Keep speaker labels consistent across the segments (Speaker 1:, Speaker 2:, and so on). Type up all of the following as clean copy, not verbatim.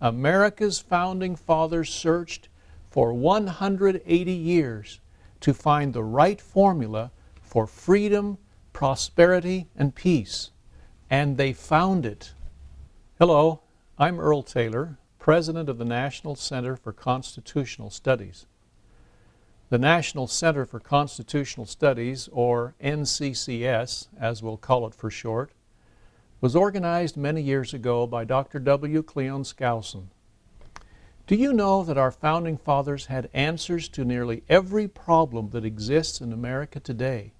Speaker 1: America's founding fathers searched for 180 years to find the right formula for freedom, prosperity, and peace. And they found it. Hello, I'm Earl Taylor, President of the National Center for Constitutional Studies. The National Center for Constitutional Studies, or NCCS, as we'll call it for short, was organized many years ago by Dr. W. Cleon Skousen. Do you know that our founding fathers had answers to nearly every problem that exists in America today?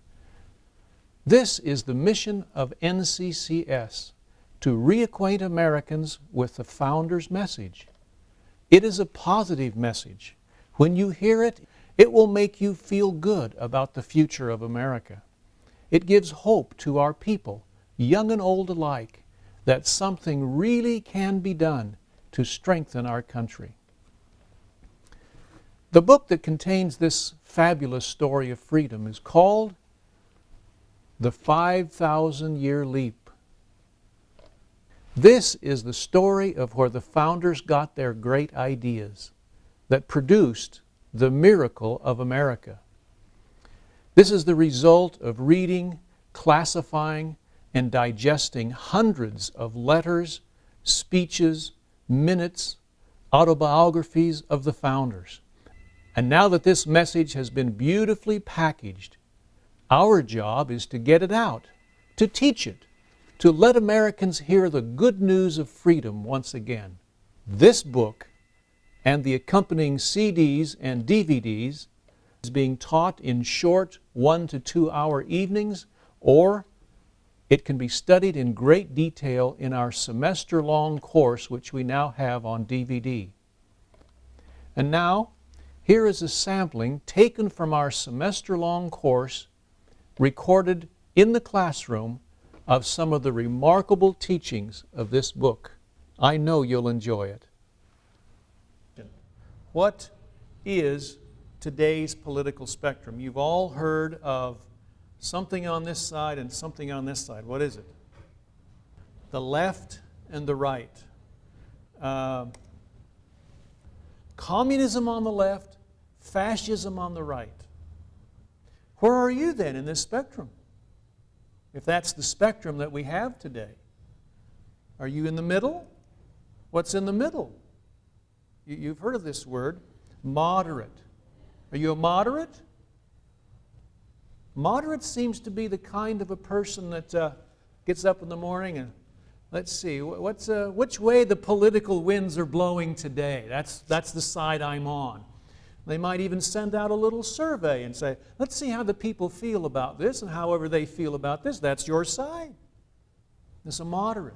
Speaker 1: This is the mission of NCCS, to reacquaint Americans with the Founders' message. It is a positive message. When you hear it, it will make you feel good about the future of America. It gives hope to our people, young and old alike, that something really can be done to strengthen our country. The book that contains this fabulous story of freedom is called The 5,000-Year Leap. This is the story of where the founders got their great ideas that produced the miracle of America. This is the result of reading, classifying, and digesting hundreds of letters, speeches, minutes, autobiographies of the founders. And now that this message has been beautifully packaged, our job is to get it out, to teach it, to let Americans hear the good news of freedom once again. This book and the accompanying CDs and DVDs is being taught in short 1 to 2 hour evenings, or it can be studied in great detail in our semester-long course, which we now have on DVD. And now, here is a sampling taken from our semester-long course, recorded in the classroom, of some of the remarkable teachings of this book. I know you'll enjoy it. What is today's political spectrum? You've all heard of something on this side and something on this side. What is it? The left and the right. Communism on the left, fascism on the right. Where are you then in this spectrum? If that's the spectrum that we have today. Are you in the middle? What's in the middle? You've heard of this word, moderate. Are you a moderate? Moderate seems to be the kind of a person that gets up in the morning and, let's see, which way the political winds are blowing today. That's the side I'm on. They might even send out a little survey and say, let's see how the people feel about this, and however they feel about this, that's your side. It's a moderate.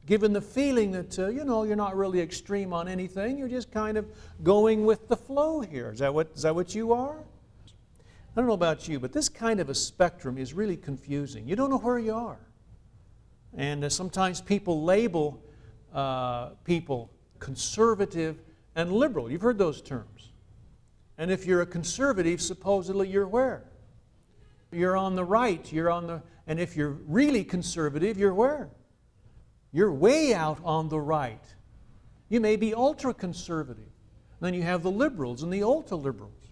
Speaker 1: Given the feeling that, you're not really extreme on anything, you're just kind of going with the flow here. Is that what you are? I don't know about you, but this kind of a spectrum is really confusing. You don't know where you are. And sometimes people label people conservative and liberal. You've heard those terms. And if you're a conservative, supposedly you're where? You're on the right. And if you're really conservative, you're where? You're way out on the right. You may be ultra-conservative. Then you have the liberals and the ultra-liberals.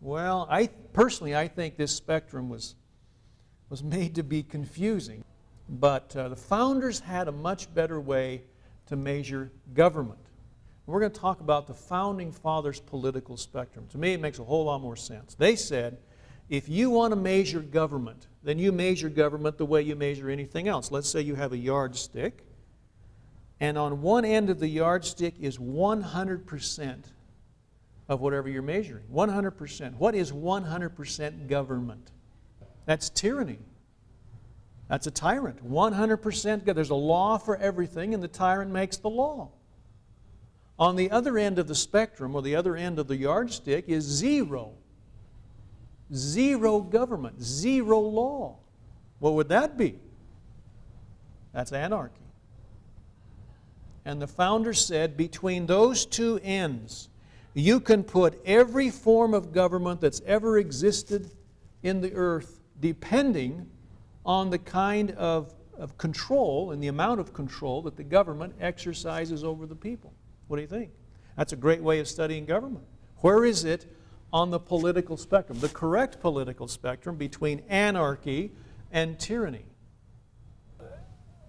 Speaker 1: Well, I think this spectrum was made to be confusing. But the founders had a much better way to measure government. We're going to talk about the Founding Fathers' political spectrum. To me, it makes a whole lot more sense. They said, if you want to measure government, then you measure government the way you measure anything else. Let's say you have a yardstick, and on one end of the yardstick is 100% of whatever you're measuring. 100%. What is 100% government? That's tyranny. That's a tyrant. 100%. There's a law for everything, and the tyrant makes the law. On the other end of the spectrum, or the other end of the yardstick, is zero. Zero government, zero law. What would that be? That's anarchy. And the founders said, between those two ends, you can put every form of government that's ever existed in the earth, depending on the kind of of control and the amount of control that the government exercises over the people. What do you think? That's a great way of studying government. Where is it on the political spectrum? The correct political spectrum between anarchy and tyranny.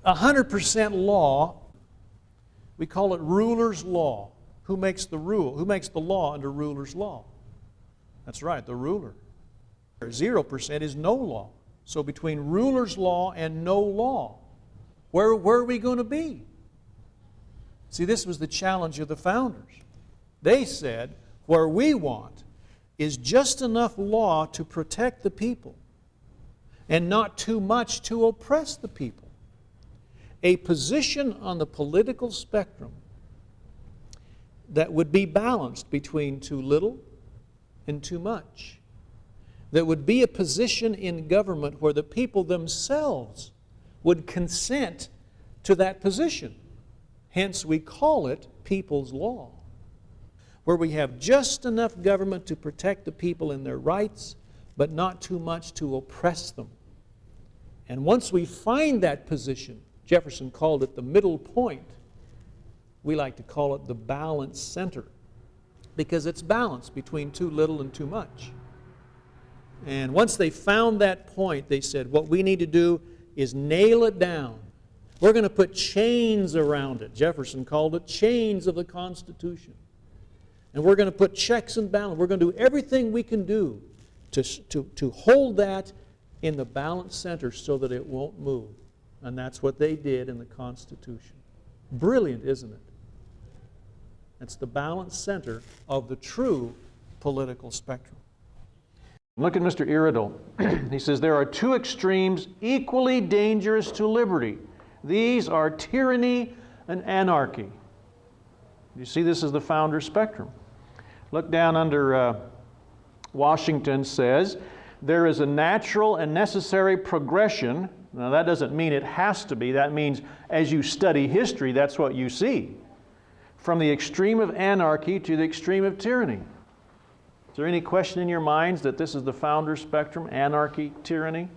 Speaker 1: 100% law, we call it ruler's law. Who makes the rule? Who makes the law under ruler's law? That's right, the ruler. 0% is no law. So between ruler's law and no law, where are we going to be? See, this was the challenge of the founders. They said, where we want is just enough law to protect the people and not too much to oppress the people. A position on the political spectrum that would be balanced between too little and too much. That would be a position in government where the people themselves would consent to that position. Hence, we call it people's law. Where we have just enough government to protect the people in their rights, but not too much to oppress them. And once we find that position, Jefferson called it the middle point. We like to call it the balance center, because it's balanced between too little and too much. And once they found that point, they said, what we need to do is nail it down. We're going to put chains around it. Jefferson called it chains of the Constitution. And we're going to put checks and balances. We're going to do everything we can do to hold that in the balance center so that it won't move. And that's what they did in the Constitution. Brilliant, isn't it? It's the balance center of the true political spectrum.
Speaker 2: Look at Mr. Iredell. He says, there are two extremes equally dangerous to liberty. These are tyranny and anarchy. You see, this is the founder's spectrum. Look down under Washington says, there is a natural and necessary progression. Now that doesn't mean it has to be. That means as you study history, that's what you see. From the extreme of anarchy to the extreme of tyranny. Is there any question in your minds that this is the founder's spectrum, anarchy, tyranny?